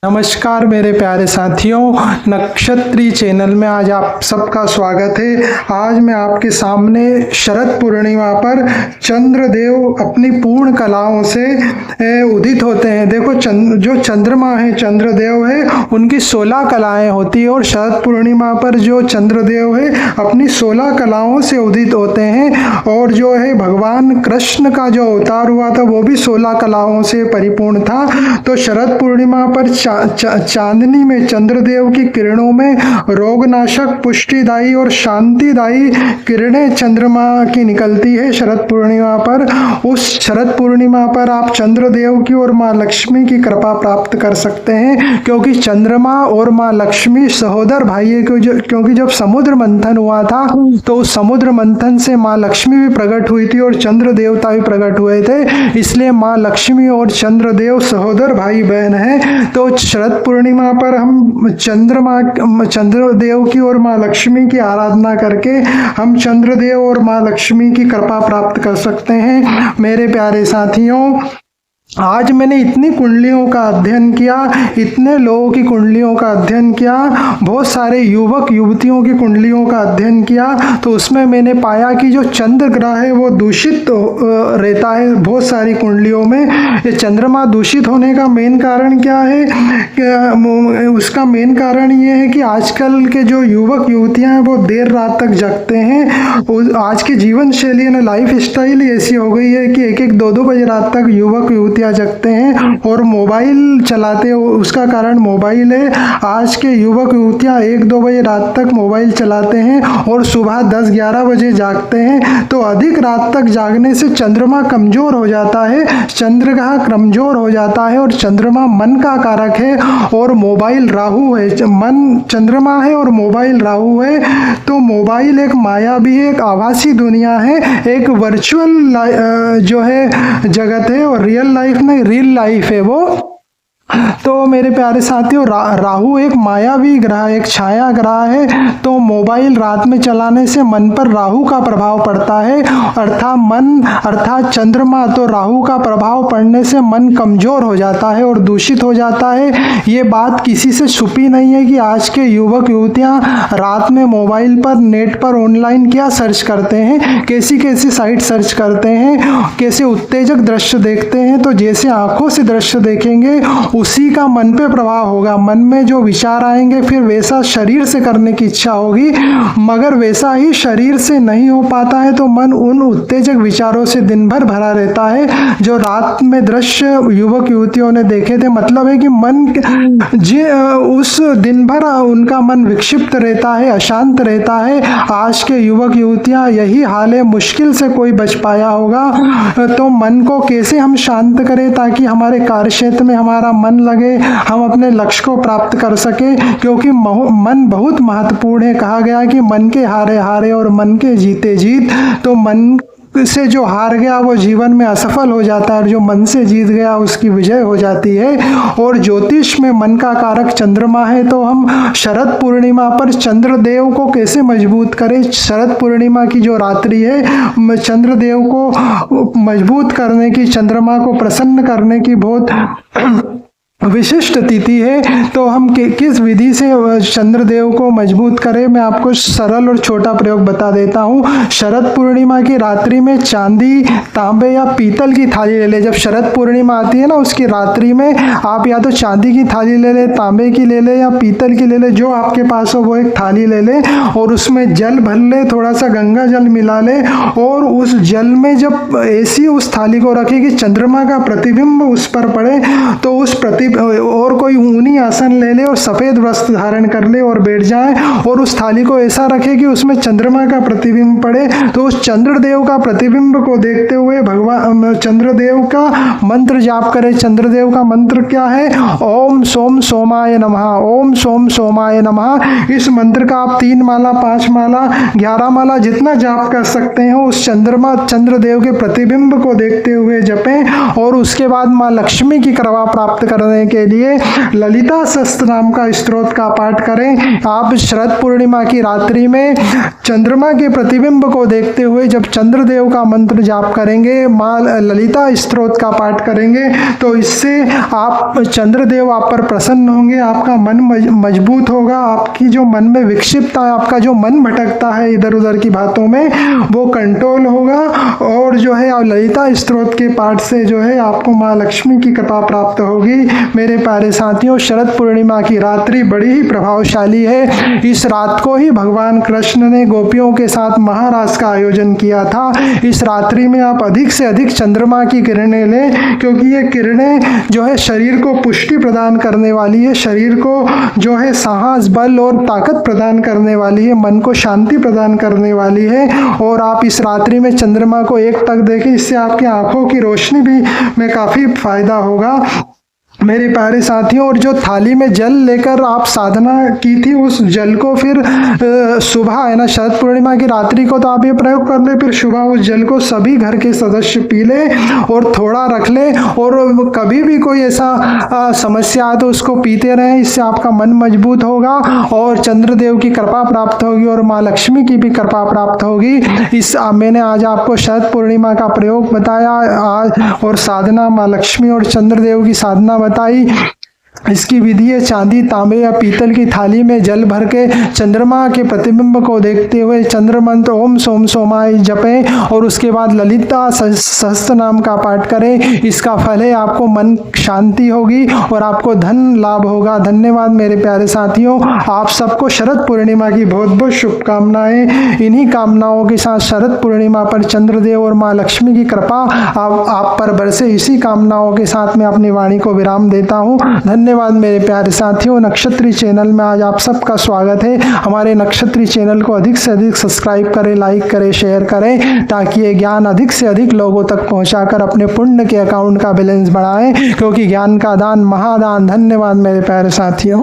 नमस्कार मेरे प्यारे साथियों, नक्षत्री चैनल में आज आप सबका स्वागत है। आज मैं आपके सामने शरद पूर्णिमा पर चंद्रदेव अपनी पूर्ण कलाओं से उदित होते हैं। देखो जो चंद्रमा है, चंद्रदेव है, उनकी 16 कलाएं होती है और शरद पूर्णिमा पर जो चंद्रदेव है अपनी 16 कलाओं से उदित होते हैं। और जो है भगवान कृष्ण का जो अवतार हुआ था वो भी 16 कलाओं से परिपूर्ण था। तो शरद पूर्णिमा पर चांदनी में चंद्रदेव की किरणों में रोगनाशक, पुष्टिदायी और शांतिदायी किरणें चंद्रमा की निकलती है। शरद पूर्णिमा पर, उस शरद पूर्णिमा पर आप चंद्रदेव की और माँ लक्ष्मी की कृपा प्राप्त कर सकते हैं, क्योंकि चंद्रमा और माँ लक्ष्मी सहोदर भाई है। क्योंकि जब समुद्र मंथन हुआ था तो उस समुद्र मंथन से माँ लक्ष्मी भी प्रकट हुई थी और चंद्र देवता भी प्रकट हुए थे, इसलिए माँ लक्ष्मी और चंद्रदेव सहोदर भाई बहन हैं। तो शरद पूर्णिमा पर हम चंद्रदेव की और माँ लक्ष्मी की आराधना करके हम चंद्रदेव और माँ लक्ष्मी की कृपा प्राप्त कर सकते हैं। मेरे प्यारे साथियों, आज मैंने इतनी कुंडलियों का अध्ययन किया, इतने लोगों की कुंडलियों का अध्ययन किया, बहुत सारे युवक युवतियों की कुंडलियों का अध्ययन किया, तो उसमें मैंने पाया कि जो चंद्र ग्रह है वो दूषित रहता है बहुत सारी कुंडलियों में। ये चंद्रमा दूषित होने का मेन कारण क्या है? उसका मेन कारण ये है कि आजकल के जो युवक युवतियाँ हैं वो देर रात तक जगते हैं। आज की जीवन शैली ना, लाइफ स्टाइल ऐसी हो गई है कि 1-1, 2-2 बजे रात तक युवक युवतियाँ जगते हैं और मोबाइल चलाते हैं। उसका कारण मोबाइल है। आज के युवक युवतियाँ 1-2 बजे रात तक मोबाइल चलाते हैं और सुबह 10-11 बजे जागते हैं। तो अधिक रात तक जागने से चंद्रमा कमजोर हो जाता है, चंद्र ग्रह कमजोर हो जाता है। और चंद्रमा मन का कारक है और मोबाइल राहु है। मन चंद्रमा है और मोबाइल राहु है। तो मोबाइल एक माया भी है, एक आभासी दुनिया है, एक वर्चुअल जो है जगत है और रियल लाइफ नहीं, रियल लाइफ है वो। तो मेरे प्यारे साथियों, राहु एक मायावी ग्रह, एक छाया ग्रह है। तो मोबाइल रात में चलाने से मन पर राहु का प्रभाव पड़ता है, अर्थात चंद्रमा। तो राहु का प्रभाव पड़ने से मन कमजोर हो जाता है और दूषित हो जाता है। ये बात किसी से छुपी नहीं है कि आज के युवक युवतियां रात में मोबाइल पर, नेट पर, ऑनलाइन क्या सर्च करते हैं, कैसी कैसी साइट सर्च करते हैं, कैसे उत्तेजक दृश्य देखते हैं। तो जैसे आंखों से दृश्य देखेंगे उसी का मन पे प्रभाव होगा। मन में जो विचार आएंगे फिर वैसा शरीर से करने की इच्छा होगी, मगर वैसा ही शरीर से नहीं हो पाता है। तो मन उन उत्तेजक विचारों से दिन भर भरा रहता है जो रात में दृश्य युवक युवतियों ने देखे थे। मतलब है कि मन उस दिन भर उनका मन विक्षिप्त रहता है, अशांत रहता है। आज के युवक युवतियां यही हाल है, मुश्किल से कोई बच पाया होगा। तो मन को कैसे हम शांत करें ताकि हमारे कार्य क्षेत्र में हमारा मन लगे, हम अपने लक्ष्य को प्राप्त कर सके, क्योंकि मन बहुत महत्वपूर्ण है। कहा गया कि मन के हारे हारे और मन के जीते जीत। तो मन से जो हार गया वो जीवन में असफल हो जाता है, जो मन से जीत गया उसकी विजय हो जाती है। और ज्योतिष में मन का कारक चंद्रमा है। तो हम शरद पूर्णिमा पर चंद्रदेव को कैसे मजबूत करें? शरद पूर्णिमा की जो रात्रि है, चंद्रदेव को मजबूत करने की, चंद्रमा को प्रसन्न करने की बहुत विशिष्ट तिथि है। तो हम किस विधि से चंद्रदेव को मजबूत करें, मैं आपको सरल और छोटा प्रयोग बता देता हूँ। शरद पूर्णिमा की रात्रि में चांदी, तांबे या पीतल की थाली ले ले। जब शरद पूर्णिमा आती है ना, उसकी रात्रि में आप या तो चांदी की थाली ले ले, तांबे की ले ले या पीतल की ले ले, जो आपके पास हो वो एक थाली ले ले और उसमें जल भर ले, थोड़ा सा गंगा जल मिला ले और उस जल में जब ऐसी उस थाली को रखे कि चंद्रमा का प्रतिबिंब उस पर पड़े, तो उस और कोई ऊनी आसन ले ले और सफेद वस्त्र धारण कर ले और बैठ जाए और उस थाली को ऐसा रखे कि उसमें चंद्रमा का प्रतिबिंब पड़े। तो उस चंद्रदेव का प्रतिबिंब को देखते हुए भगवान चंद्रदेव का मंत्र जाप करें। चंद्रदेव का मंत्र क्या है? ओम सोम सोमाय नमः, ओम सोम सोमाय नमः। इस मंत्र का आप 3 माला, 5 माला, 11 माला जितना जाप कर सकते हैं उस चंद्रदेव के प्रतिबिंब को देखते हुए जपें और उसके बाद माँ लक्ष्मी की कृपा प्राप्त करने करने के लिए ललिता सहस्त्र नाम का स्तोत्र का पाठ करें। आप शरद पूर्णिमा की रात्रि में चंद्रमा के प्रतिबिंब को देखते हुए जब चंद्रदेव का मंत्र जाप करेंगे, माँ ललिता स्तोत्र का पाठ करेंगे, तो इससे आप चंद्रदेव आप पर प्रसन्न होंगे, आपका मन मजबूत होगा, आपकी जो मन में विक्षिप्तता है, आपका जो मन भटकता है इधर उधर की बातों में, वो कंट्रोल होगा। और जो है आप ललिता स्तोत्र के पाठ से जो है आपको माँ लक्ष्मी की कृपा प्राप्त होगी। मेरे प्यारे साथियों, शरद पूर्णिमा की रात्रि बड़ी ही प्रभावशाली है। इस रात को ही भगवान कृष्ण ने गोपियों के साथ महारास का आयोजन किया था। इस रात्रि में आप अधिक से अधिक चंद्रमा की किरणें लें, क्योंकि ये किरणें जो है शरीर को पुष्टि प्रदान करने वाली है, शरीर को जो है साहस, बल और ताकत प्रदान करने वाली है, मन को शांति प्रदान करने वाली है। और आप इस रात्रि में चंद्रमा को एक टक देखें, इससे आपकी आंखों की रोशनी भी में काफ़ी फायदा होगा। मेरे प्यारे साथियों, और जो थाली में जल लेकर आप साधना की थी, उस जल को फिर सुबह है ना, शरद पूर्णिमा की रात्रि को तो आप ये प्रयोग कर ले, फिर सुबह उस जल को सभी घर के सदस्य पी ले और थोड़ा रख ले। और कभी भी कोई ऐसा समस्या आए तो उसको पीते रहें, इससे आपका मन मजबूत होगा और चंद्रदेव की कृपा प्राप्त होगी और माँ लक्ष्मी की भी कृपा प्राप्त होगी। मैंने आज आपको शरद पूर्णिमा का प्रयोग बताया आज, और साधना माँ लक्ष्मी और चंद्रदेव की साधना बताई। इसकी विधि है, चांदी, तांबे या पीतल की थाली में जल भर के चंद्रमा के प्रतिबिंब को देखते हुए चंद्र मंत्र ओम सोम सोमाय जपें और उसके बाद ललिता सहस्त्र नाम का पाठ करें। इसका फल है आपको मन शांति होगी और आपको धन लाभ होगा। धन्यवाद मेरे प्यारे साथियों, आप सबको शरद पूर्णिमा की बहुत बहुत शुभकामनाएं। इन्हीं कामनाओं के साथ शरद पूर्णिमा पर चंद्रदेव और माँ लक्ष्मी की कृपा आप पर बरसे, इसी कामनाओं के साथ मैं अपनी वाणी को विराम देता हूँ। धन्यवाद मेरे प्यारे साथियों। नक्षत्री चैनल में आज आप सबका स्वागत है। हमारे नक्षत्री चैनल को अधिक से अधिक सब्सक्राइब करें, लाइक करें, शेयर करें, ताकि ये ज्ञान अधिक से अधिक लोगों तक पहुंचाकर अपने पुण्य के अकाउंट का बैलेंस बढ़ाएं, क्योंकि ज्ञान का दान महादान। धन्यवाद मेरे प्यारे साथियों।